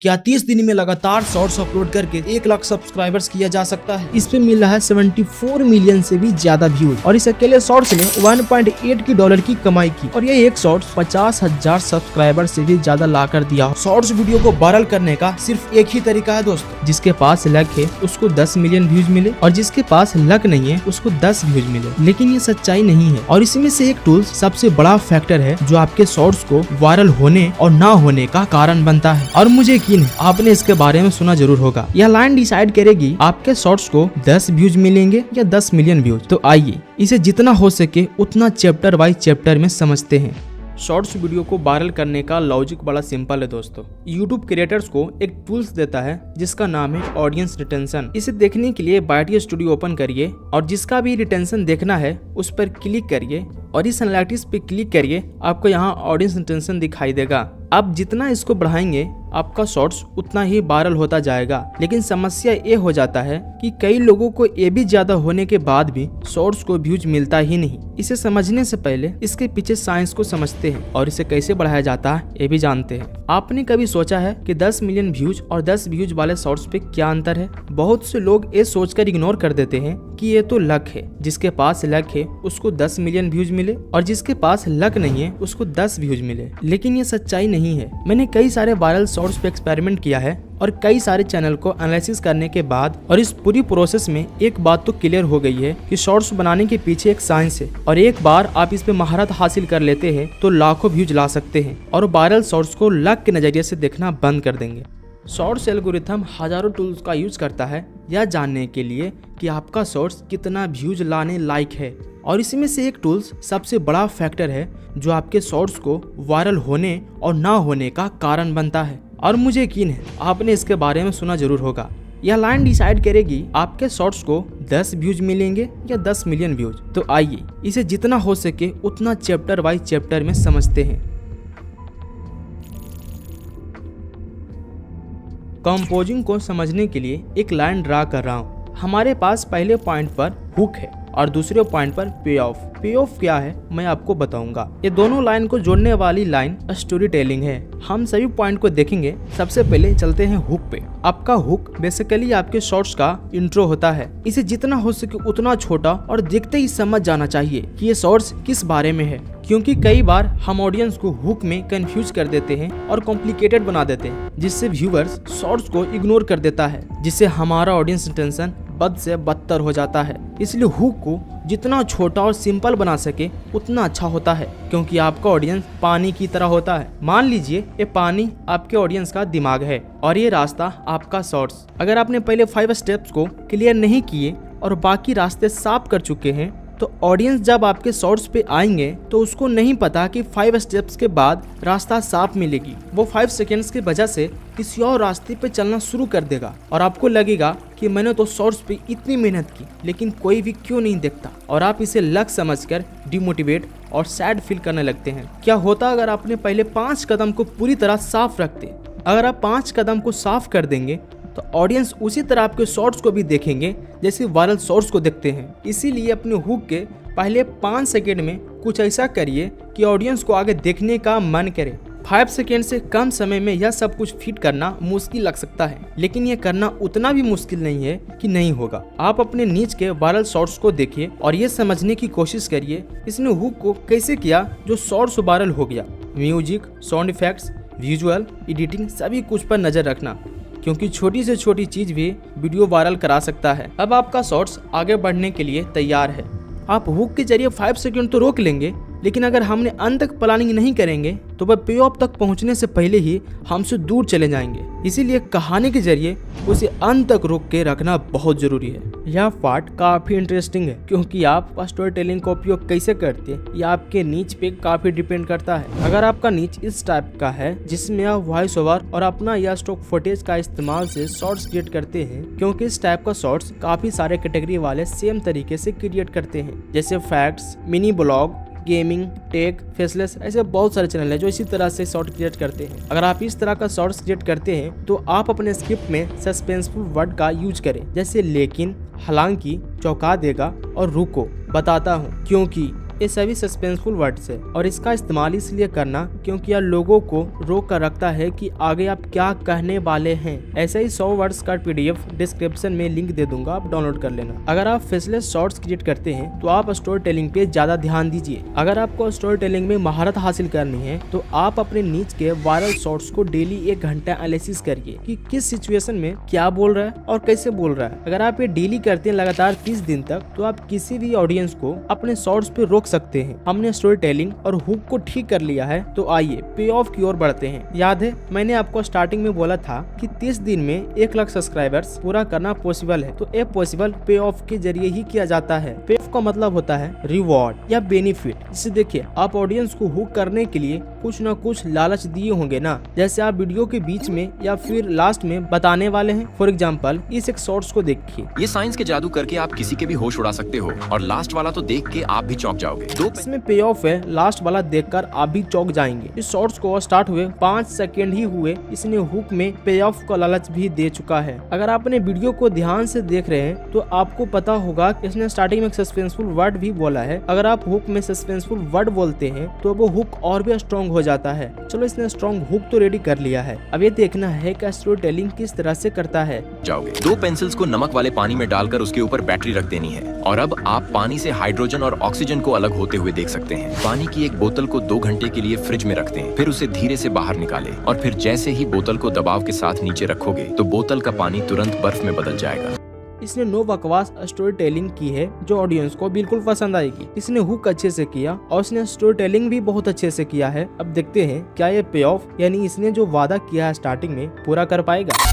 क्या 30 दिन में लगातार शॉर्ट्स अपलोड करके 1 लाख सब्सक्राइबर्स किया जा सकता है? इस पे मिल रहा है 74 मिलियन से भी ज्यादा व्यूज और इस अकेले शॉर्ट्स ने 1.8 डॉलर की कमाई की और ये एक शॉर्ट्स 50,000 सब्सक्राइबर से भी ज्यादा ला कर दिया। शॉर्ट्स वीडियो को वायरल करने का सिर्फ एक ही तरीका है दोस्तों, जिसके पास लक है उसको 10 मिलियन व्यूज मिले और जिसके पास लक नहीं है उसको 10 व्यूज मिले। लेकिन ये सच्चाई नहीं है और इसमें से एक टूल सबसे बड़ा फैक्टर है जो आपके शॉर्ट्स को वायरल होने और ना होने का कारण बनता है। और मुझे आपने इसके बारे में सुना जरूर होगा। यह लाइन डिसाइड करेगी आपके शॉर्ट्स को 10 व्यूज मिलेंगे या 10 मिलियन व्यूज। तो आइए इसे जितना हो सके उतना चैप्टर वाइज चैप्टर में समझते हैं। शॉर्ट्स वीडियो को वायरल करने का लॉजिक बड़ा सिंपल है दोस्तों। यूट्यूब क्रिएटर्स को एक टूल्स देता है जिसका नाम है ऑडियंस रिटेंशन। इसे देखने के लिए बाइटी स्टूडियो ओपन करिए और जिसका भी रिटेंशन देखना है उस पर क्लिक करिए और इस एनालिटिक्स पे क्लिक करिए। आपको यहाँ ऑडियंस रिटेंशन दिखाई देगा। आप जितना इसको बढ़ाएंगे आपका शॉर्ट्स उतना ही वायरल होता जाएगा। लेकिन समस्या ये हो जाता है कि कई लोगों को ये भी ज्यादा होने के बाद भी शॉर्ट्स को व्यूज मिलता ही नहीं। इसे समझने से पहले इसके पीछे साइंस को समझते हैं और इसे कैसे बढ़ाया जाता है ये भी जानते हैं। आपने कभी सोचा है कि 10 मिलियन व्यूज और 10 व्यूज वाले शॉर्ट्स पे क्या अंतर है? बहुत से लोग ये सोचकर इग्नोर कर देते हैं कि ये तो लक है, जिसके पास लक है उसको 10 मिलियन व्यूज मिले और जिसके पास लक नहीं है उसको 10 व्यूज मिले। लेकिन ये सच्चाई नहीं है। मैंने कई सारे वायरल शॉर्ट्स पे एक्सपेरिमेंट किया है और कई सारे चैनल को एनालिसिस करने के बाद और इस पूरी प्रोसेस में एक बात तो क्लियर हो गई है कि शॉर्ट्स बनाने के पीछे एक साइंस है और एक बार आप इस पे महारत हासिल कर लेते हैं तो लाखों व्यूज ला सकते हैं और वायरल शॉर्ट्स को लक के नजरिए से देखना बंद कर देंगे। शॉर्ट्स एल्गोरिथम हजारों टूल्स का यूज करता है यह जानने के लिए कि आपका शॉर्ट्स कितना व्यूज लाने लायक है और इसमें से एक टूल्स सबसे बड़ा फैक्टर है जो आपके शॉर्ट्स को वायरल होने और ना होने का कारण बनता है। और मुझे यकीन है आपने इसके बारे में सुना जरूर होगा। यह लाइन डिसाइड करेगी आपके शॉर्ट्स को 10 व्यूज मिलेंगे या 10 मिलियन व्यूज। तो आइए इसे जितना हो सके उतना चैप्टर वाइज चैप्टर में समझते हैं। कंपोजिंग को समझने के लिए एक लाइन ड्रा कर रहा हूँ। हमारे पास पहले पॉइंट पर हुक है और दूसरे पॉइंट पर पे ऑफ। पे ऑफ क्या है मैं आपको बताऊंगा। ये दोनों लाइन को जोड़ने वाली लाइन स्टोरी टेलिंग है। हम सभी पॉइंट को देखेंगे। सबसे पहले चलते हैं हुक पे। आपका हुक बेसिकली आपके शॉर्ट्स का इंट्रो होता है। इसे जितना हो सके उतना छोटा और देखते ही समझ जाना चाहिए कि ये शॉर्ट्स किस बारे में है, क्योंकि कई बार हम ऑडियंस को हुक में कंफ्यूज कर देते हैं और कॉम्प्लिकेटेड बना देते हैं, जिससे व्यूअर्स शॉर्ट्स को इग्नोर कर देता है, जिससे हमारा ऑडियंस टेंशन बद से बदतर हो जाता है। इसलिए हुक को जितना छोटा और सिंपल बना सके उतना अच्छा होता है, क्योंकि आपका ऑडियंस पानी की तरह होता है। मान लीजिए ये पानी आपके ऑडियंस का दिमाग है और ये रास्ता आपका शॉर्ट्स। अगर आपने पहले 5 स्टेप्स को क्लियर नहीं किए और बाकी रास्ते साफ कर चुके हैं तो ऑडियंस जब आपके शॉर्ट्स पे आएंगे तो उसको नहीं पता कि 5 स्टेप्स के बाद रास्ता साफ मिलेगी। वो 5 सेकेंड्स की वजह से किसी और रास्ते पे चलना शुरू कर देगा और आपको लगेगा कि मैंने तो शॉर्ट्स पे इतनी मेहनत की लेकिन कोई भी क्यों नहीं देखता, और आप इसे लक समझकर डिमोटिवेट और सैड फील करने लगते हैं। क्या होता अगर आपने पहले 5 कदम को पूरी तरह साफ रखते? अगर आप 5 कदम को साफ कर देंगे तो ऑडियंस उसी तरह आपके शॉर्ट्स को भी देखेंगे जैसे वायरल शॉर्ट्स को देखते हैं। इसीलिए अपने हुक के पहले 5 सेकेंड में कुछ ऐसा करिए कि ऑडियंस को आगे देखने का मन करे। 5 सेकेंड से कम समय में यह सब कुछ फिट करना मुश्किल लग सकता है, लेकिन यह करना उतना भी मुश्किल नहीं है कि नहीं होगा। आप अपने नीच के वायरल शॉर्ट्स को देखिए और ये समझने की कोशिश करिए इसने हुक को कैसे किया जो शॉर्ट्स वायरल हो गया। Music, sound effects, visual, editing सभी कुछ पर नजर रखना, क्योंकि छोटी से छोटी चीज भी वीडियो वायरल करा सकता है। अब आपका शॉर्ट्स आगे बढ़ने के लिए तैयार है। आप हुक के जरिए 5 सेकंड तो रोक लेंगे, लेकिन अगर हमने अंत तक प्लानिंग नहीं करेंगे तो वह पे ऑफ तक पहुंचने से पहले ही हमसे दूर चले जाएंगे। इसीलिए कहानी के जरिए उसे अंत तक रोक के रखना बहुत जरूरी है। यह पार्ट काफी इंटरेस्टिंग है क्योंकि आप स्टोरी टेलिंग का उपयोग कैसे करते हैं यह आपके नीच पे काफी डिपेंड करता है। अगर आपका नीच इस टाइप का है जिसमें आप वॉइस ओवर और अपना या स्टॉक फुटेज का इस्तेमाल से शॉर्ट्स क्रिएट करते हैं, क्योंकि इस टाइप का शॉर्ट्स काफी सारे कैटेगरी वाले सेम तरीके से क्रिएट करते हैं, जैसे facts, mini blog, gaming, tech, faceless, ऐसे बहुत सारे चैनल हैं जो इसी तरह से शॉर्ट क्रिएट करते हैं। अगर आप इस तरह का शॉर्ट्स क्रिएट करते हैं तो आप अपने स्क्रिप्ट में सस्पेंसफुल वर्ड का यूज करें, जैसे लेकिन, हालांकि, चौंका देगा और रुको, बताता हूँ, क्योंकि, ये सभी सस्पेंसफुल वर्ड्स है और इसका इस्तेमाल इसलिए करना क्योंकि यह लोगों को रोक कर रखता है कि आगे आप क्या कहने वाले हैं। ऐसे ही 100 वर्ड्स का PDF डिस्क्रिप्शन में लिंक दे दूंगा, आप डाउनलोड कर लेना। अगर आप फेसलेस शॉर्ट्स क्रिएट करते हैं तो आप स्टोरी टेलिंग पे ज्यादा ध्यान दीजिए। अगर आपको स्टोरी टेलिंग में महारत हासिल करनी है तो आप अपने नीच के वायरल शॉर्ट्स को डेली 1 घंटा एनालिसिस करिए कि किस सिचुएशन में क्या बोल रहा है और कैसे बोल रहा है। अगर आप ये डेली करते हैं लगातार 30 दिन तक तो आप किसी भी ऑडियंस को अपने शॉर्ट्स पे रोक सकते हैं। हमने स्टोरी टेलिंग और हुक को ठीक कर लिया है तो आइए पे ऑफ की ओर बढ़ते हैं। याद है मैंने आपको स्टार्टिंग में बोला था कि 30 दिन में 1 लाख सब्सक्राइबर्स पूरा करना पॉसिबल है, तो ये पॉसिबल पे ऑफ के जरिए ही किया जाता है। पे ऑफ का मतलब होता है रिवॉर्ड या बेनिफिट। जिसे देखिए आप ऑडियंस को हुक करने के लिए कुछ न कुछ लालच दिए होंगे ना, जैसे आप वीडियो के बीच में या फिर लास्ट में बताने वाले हैं। फॉर एग्जाम्पल इस एक शॉर्ट्स को देखिए। ये साइंस के जादू करके आप किसी के भी होश उड़ा सकते हो और लास्ट वाला तो देख के आप भी चौंक जाओगे। इसमें पे ऑफ है, लास्ट वाला देखकर आप भी चौंक जाएंगे। इस शॉर्ट्स को स्टार्ट हुए 5 सेकंड ही हुए, इसने हुक में पे ऑफ का लालच भी दे चुका है। अगर आप अपने वीडियो को ध्यान से देख रहे हैं तो आपको पता होगा कि इसने स्टार्टिंग में एक सस्पेंसफुल वर्ड भी बोला है। अगर आप हुक में सस्पेंसफुल वर्ड बोलते हैं तो वो हुक और भी स्ट्रॉन्ग हो जाता है। चलो इसने स्ट्रॉन्ग हुक तो रेडी कर लिया है, अब ये देखना है कि स्टोरी टेलिंग किस तरह से करता है। जाओगे 2 पेंसिल्स को नमक वाले पानी में डालकर उसके ऊपर बैटरी रख देनी है और अब आप पानी से हाइड्रोजन और ऑक्सीजन को अलग होते हुए देख सकते हैं। पानी की एक बोतल को 2 घंटे के लिए फ्रिज में रख दें, फिर उसे धीरे से बाहर निकालें और फिर जैसे ही बोतल को दबाव के साथ नीचे रखोगे तो बोतल का पानी तुरंत बर्फ में बदल जाएगा। इसने नो बकवास स्टोरी टेलिंग की है जो ऑडियंस को बिल्कुल पसंद आएगी। इसने हुक अच्छे से किया और इसने स्टोरी टेलिंग भी बहुत अच्छे से किया है। अब देखते हैं क्या ये पे ऑफ यानी इसने जो वादा किया है स्टार्टिंग में पूरा कर पाएगा।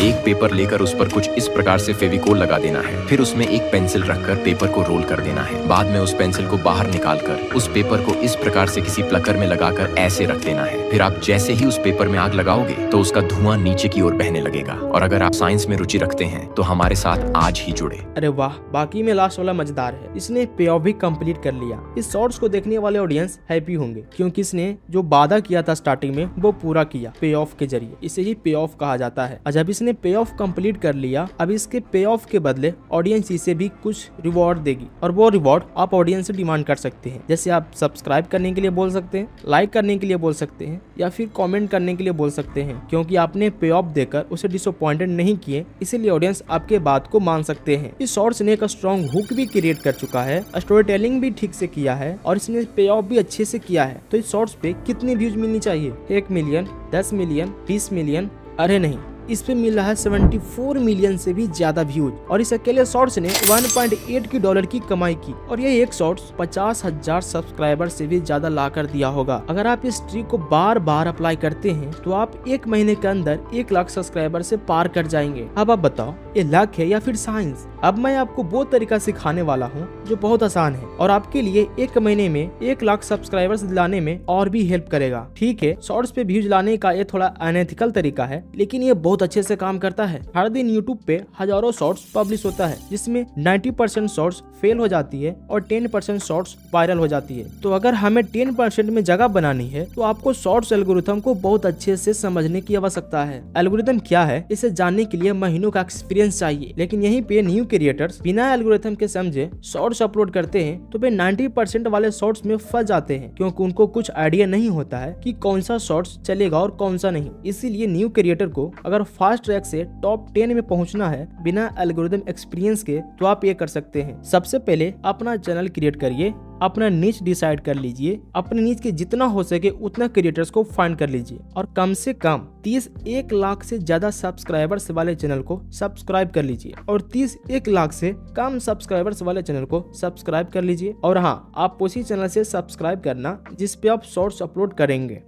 एक पेपर लेकर उस पर कुछ इस प्रकार से फेविकोल लगा देना है, फिर उसमें एक पेंसिल रखकर पेपर को रोल कर देना है। बाद में उस पेंसिल को बाहर निकालकर उस पेपर को इस प्रकार से किसी प्लकर में लगाकर ऐसे रख देना है। फिर आप जैसे ही उस पेपर में आग लगाओगे तो उसका धुआं नीचे की ओर बहने लगेगा। और अगर आप साइंस में रुचि रखते हैं तो हमारे साथ आज ही जुड़े। अरे वाह, बाकी में लास्ट वाला मजेदार है। इसने पे ऑफ भी कंप्लीट कर लिया। इस शॉर्ट्स को देखने वाले ऑडियंस हैप्पी होंगे क्योंकि इसने जो वादा किया था स्टार्टिंग में वो पूरा किया पे ऑफ के जरिए। इसे ही पे ऑफ कहा जाता है। जब इसने पे ऑफ कंप्लीट कर लिया, अब इसके पे ऑफ के बदले ऑडियंस इसे भी कुछ रिवॉर्ड देगी और वो रिवॉर्ड आप ऑडियंस से डिमांड कर सकते हैं। जैसे आप सब्सक्राइब करने के लिए बोल सकते हैं, लाइक करने के लिए बोल सकते हैं या फिर कमेंट करने के लिए बोल सकते हैं। क्योंकि आपने पे ऑफ देकर उसे डिसअपॉइंटेड नहीं किए, इसीलिए ऑडियंस आपके बात को मान सकते हैं। इस शॉर्ट्स ने एक स्ट्रॉन्ग हुक भी क्रिएट कर चुका है, स्टोरी टेलिंग भी ठीक से किया है और इसने पे ऑफ भी अच्छे से किया है। तो इस शॉर्ट्स पे कितनी व्यूज मिलनी चाहिए? 1 मिलियन, 10 मिलियन, 20 मिलियन? अरे नहीं, इस पे मिल रहा है 74 मिलियन से भी ज्यादा व्यूज और इस अकेले शॉर्ट्स ने $1.8 की कमाई की और ये एक शॉर्ट्स 50,000 सब्सक्राइबर से भी ज्यादा ला कर दिया होगा। अगर आप इस ट्रिक को बार बार अप्लाई करते हैं तो आप 1 महीने के अंदर 1 लाख सब्सक्राइबर से पार कर जाएंगे। अब आप बताओ ये लक है या फिर साइंस? अब मैं आपको वो तरीका सिखाने वाला हूँ जो बहुत आसान है और आपके लिए 1 महीने में 1 लाख सब्सक्राइबर्स लाने में और भी हेल्प करेगा। ठीक है, शॉर्ट्स पे व्यूज लाने का ये थोड़ा अनएथिकल तरीका है, लेकिन ये बहुत अच्छे से काम करता है। हर दिन यूट्यूब पे हजारों शॉर्ट्स पब्लिश होता है जिसमें 90% शॉर्ट्स फेल हो जाती है और 10% शॉर्ट्स वायरल हो जाती है। तो अगर हमें 10% में जगह बनानी है तो आपको शॉर्ट्स एल्गोरिथम को बहुत अच्छे से समझने की आवश्यकता है। एल्गोरिथम क्या है इसे जानने के लिए महीनों का एक्सपीरियंस चाहिए, लेकिन यहीं पे न्यू क्रिएटर्स बिना एल्गोरिथम के समझे शॉर्ट्स अपलोड करते हैं तो वे 90% वाले शॉर्ट्स में फंस जाते हैं क्योंकि उनको कुछ आइडिया नहीं होता है कि कौन सा शॉर्ट्स चलेगा और कौन सा नहीं। इसीलिए न्यू क्रिएटर को अगर फास्ट ट्रैक से टॉप 10 में पहुंचना है बिना एल्गोरिथम एक्सपीरियंस के तो आप ये कर सकते हैं। सबसे पहले अपना चैनल क्रिएट करिए, अपना नीच डिसाइड कर लीजिए, अपने नीच के जितना हो सके उतना क्रिएटर्स को फाइंड कर लीजिए और कम से कम 1 लाख से ज्यादा सब्सक्राइबर्स वाले चैनल को सब्सक्राइब कर लीजिए और 1 लाख से कम सब्सक्राइबर्स वाले चैनल को सब्सक्राइब कर लीजिए। और हाँ, आप उसी चैनल से सब्सक्राइब करना जिस पे आप शॉर्ट्स अपलोड करेंगे।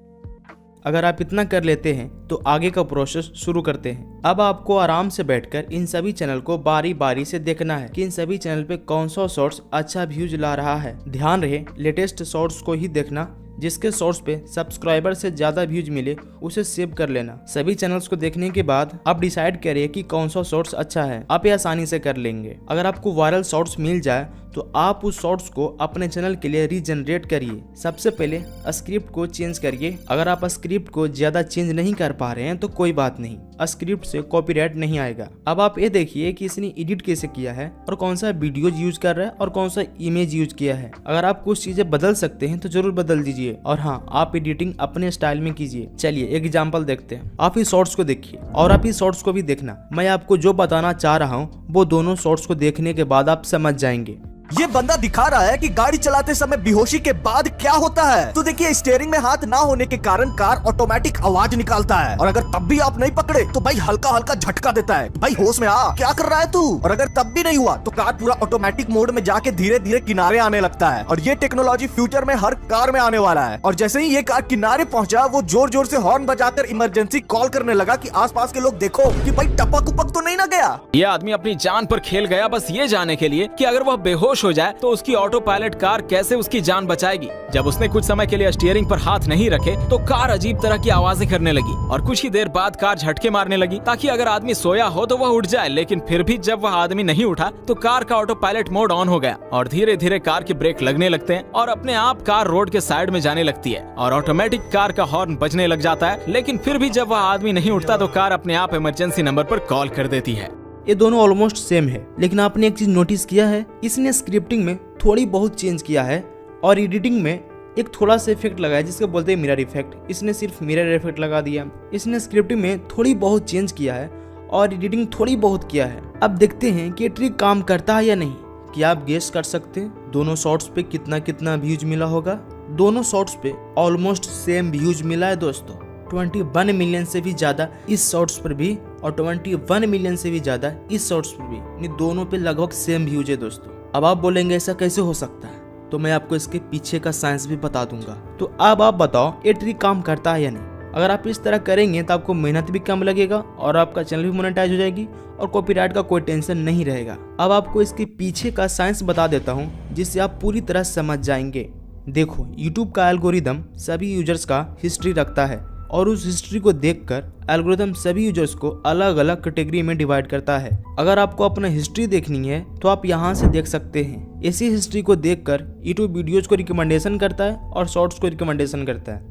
अगर आप इतना कर लेते हैं तो आगे का प्रोसेस शुरू करते हैं। अब आपको आराम से बैठकर इन सभी चैनल को बारी बारी से देखना है कि इन सभी चैनल पे कौन सा शॉर्ट्स अच्छा व्यूज ला रहा है। ध्यान रहे लेटेस्ट शॉर्ट्स को ही देखना, जिसके शॉर्ट्स पे सब्सक्राइबर से ज्यादा व्यूज मिले उसे सेव कर लेना। सभी चैनल्स को देखने के बाद आप डिसाइड करिए कि कौन सा शॉर्ट्स अच्छा है, आप ये आसानी से कर लेंगे। अगर आपको वायरल शॉर्ट्स मिल जाए तो आप उस शॉर्ट्स को अपने चैनल के लिए रीजनरेट करिए। सबसे पहले स्क्रिप्ट को चेंज करिए। अगर आप स्क्रिप्ट को ज्यादा चेंज नहीं कर पा रहे हैं तो कोई बात नहीं, स्क्रिप्ट से कॉपीराइट नहीं आएगा। अब आप ये देखिए कि इसने एडिट कैसे किया है और कौन सा वीडियोज यूज कर रहा है और कौन सा इमेज यूज किया है। अगर आप कुछ चीजें बदल सकते हैं तो जरूर बदल दीजिए। और हाँ, आप एडिटिंग अपने स्टाइल में कीजिए। चलिए एक एग्जांपल देखते हैं। आप इस शॉर्ट्स को देखिए और आप इस शॉर्ट्स को भी देखना। मैं आपको जो बताना चाह रहा हूँ वो दोनों शॉर्ट्स को देखने के बाद आप समझ जाएंगे। ये बंदा दिखा रहा है कि गाड़ी चलाते समय बेहोशी के बाद क्या होता है। तो देखिए, स्टीयरिंग में हाथ ना होने के कारण कार ऑटोमेटिक आवाज निकालता है, और अगर तब भी आप नहीं पकड़े तो भाई हल्का हल्का झटका देता है, भाई होश में आ, क्या कर रहा है तू। और अगर तब भी नहीं हुआ तो कार पूरा ऑटोमेटिक मोड में जाके धीरे धीरे किनारे आने लगता है। और ये टेक्नोलॉजी फ्यूचर में हर कार में आने वाला है। और जैसे ही ये कार किनारे पहुंचा, वो जोर जोर से हॉर्न बजाकर इमरजेंसी कॉल करने लगा कि आसपास के लोग देखो कि भाई टपक उपक तो नहीं ना गया। ये आदमी अपनी जान पर खेल गया बस ये जानने के लिए कि अगर वह बेहोश हो जाए तो उसकी ऑटो पायलट कार कैसे उसकी जान बचाएगी। जब उसने कुछ समय के लिए स्टीयरिंग पर हाथ नहीं रखे तो कार अजीब तरह की आवाजें करने लगी और कुछ ही देर बाद कार झटके मारने लगी ताकि अगर आदमी सोया हो तो वह उठ जाए। लेकिन फिर भी जब वह आदमी नहीं उठा तो कार का ऑटो पायलट मोड ऑन हो गया और धीरे धीरे कार के ब्रेक लगने लगते हैं और अपने आप कार रोड के साइड में जाने लगती है और ऑटोमेटिक कार का हॉर्न बजने लग जाता है। लेकिन फिर भी जब वह आदमी नहीं उठता तो कार अपने आप इमरजेंसी नंबर पर कॉल कर देती है। ये दोनों ऑलमोस्ट सेम है, लेकिन आपने एक चीज नोटिस किया है, इसने स्क्रिप्टिंग में थोड़ी बहुत चेंज किया है और एडिटिंग में एक थोड़ा सा इफेक्ट लगाया जिसको बोलते हैं मिरर इफेक्ट। इसने सिर्फ मिरर इफेक्ट लगा दिया। इसने स्क्रिप्टिंग में थोड़ी बहुत चेंज किया है और एडिटिंग थोड़ी बहुत किया है। अब देखते हैं कि ये ट्रिक काम करता है या नहीं। क्या आप गेस कर सकते हैं दोनों शॉर्ट्स पे कितना कितना व्यूज मिला होगा? दोनों शॉर्ट्स पे ऑलमोस्ट सेम व्यूज मिला है दोस्तों। 21 मिलियन से भी ज्यादा इस शॉर्ट्स पर भी और 21 मिलियन से भी ज्यादा इस शॉर्ट्स पर भी, इन दोनों पे लगभग सेम व्यूज है दोस्तों। अब आप बोलेंगे ऐसा कैसे हो सकता है, तो मैं आपको इसके पीछे का साइंस भी बता दूंगा। तो अब आप बताओ ये ट्रिक काम करता है या नहीं। अगर आप इस तरह करेंगे तो आपको मेहनत भी कम लगेगा और आपका चैनल भी मोनेटाइज हो जाएगी और कॉपीराइट का कोई टेंशन नहीं रहेगा। अब आपको इसके पीछे का साइंस बता देता हूँ जिससे आप पूरी तरह समझ जाएंगे। देखो, यूट्यूब का एल्गोरिदम सभी यूजर्स का हिस्ट्री रखता है और उस हिस्ट्री को देखकर एल्गोरिथम सभी यूजर्स को अलग अलग कैटेगरी में डिवाइड करता है। अगर आपको अपना हिस्ट्री देखनी है तो आप यहाँ से देख सकते हैं। इसी हिस्ट्री को देखकर यूट्यूब वीडियोज को रिकमेंडेशन करता है और शॉर्ट्स को रिकमेंडेशन करता है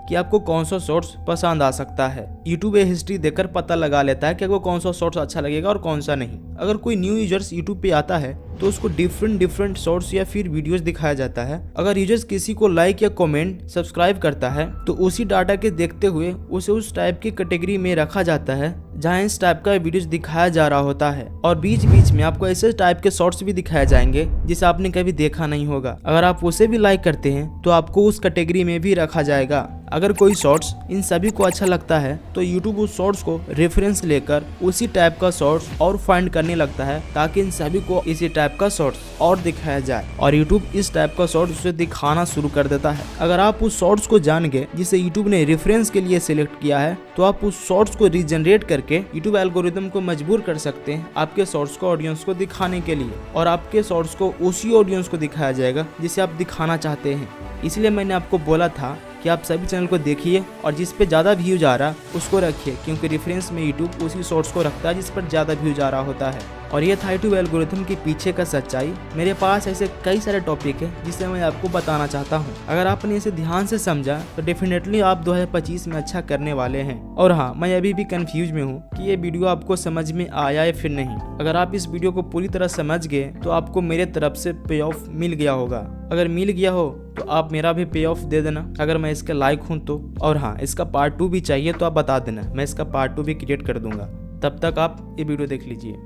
कि आपको कौन सा शॉर्ट्स पसंद आ सकता है। यूट्यूब ये हिस्ट्री देखकर पता लगा लेता है कि आपको कौन सा शॉर्ट्स अच्छा लगेगा और कौन सा नहीं। अगर कोई न्यू यूजर्स यूट्यूब पे आता है तो उसको डिफरेंट शॉर्ट्स या फिर वीडियोस दिखाया जाता है। अगर यूजर्स किसी को लाइक या कमेंट सब्सक्राइब करता है तो उसी डाटा के देखते हुए उसे उस टाइप की कैटेगरी में रखा जाता है जहाँ इस टाइप का वीडियोस दिखाया जा रहा होता है। और बीच बीच में आपको ऐसे टाइप के शॉर्ट्स भी दिखाए जाएंगे जिसे आपने कभी देखा नहीं होगा। अगर आप उसे भी लाइक करते हैं तो आपको उस कैटेगरी में भी रखा जाएगा। अगर कोई शॉर्ट्स इन सभी को अच्छा लगता है तो यूट्यूब उस शॉर्ट्स को रेफरेंस लेकर उसी टाइप का शॉर्ट्स और फाइंड करने लगता है ताकि इन सभी को इसी टाइप का शॉर्ट्स और दिखाया जाए और यूट्यूब इस टाइप का शॉर्ट्स उसे दिखाना शुरू कर देता है। अगर आप उस शॉर्ट्स को जान गए जिसे यूट्यूब ने रेफरेंस के लिए सिलेक्ट किया है तो आप उस शॉर्ट्स को रीजनरेट करके यूट्यूब एल्गोरिथम को मजबूर कर सकते हैं आपके शॉर्ट्स को ऑडियंस को दिखाने के लिए और आपके शॉर्ट्स को उसी ऑडियंस को दिखाया जाएगा जिसे आप दिखाना चाहते हैं। इसलिए मैंने आपको बोला था कि आप सभी चैनल को देखिए और जिस पे ज़्यादा व्यूज आ रहा उसको रखिए, क्योंकि रेफरेंस में यूट्यूब उसी शॉर्ट्स को रखता है जिस पर ज़्यादा व्यूज आ रहा होता है। और ये था यूट्यूब एल्गोरिथम के पीछे का सच्चाई। मेरे पास ऐसे कई सारे टॉपिक है जिसे मैं आपको बताना चाहता हूँ। अगर आपने इसे ध्यान से समझा तो डेफिनेटली आप 2025 में अच्छा करने वाले हैं। और हाँ, मैं अभी भी कंफ्यूज में हूँ कि ये वीडियो आपको समझ में आया है फिर नहीं। अगर आप इस वीडियो को पूरी तरह समझ गए तो आपको मेरे तरफ से पे ऑफ मिल गया होगा। अगर मिल गया हो तो आप मेरा भी पे ऑफ दे देना अगर मैं इसके लायक हूँ तो। और हाँ, इसका पार्ट 2 भी चाहिए तो आप बता देना, मैं इसका पार्ट 2 भी क्रिएट कर दूंगा। तब तक आप ये वीडियो देख लीजिए।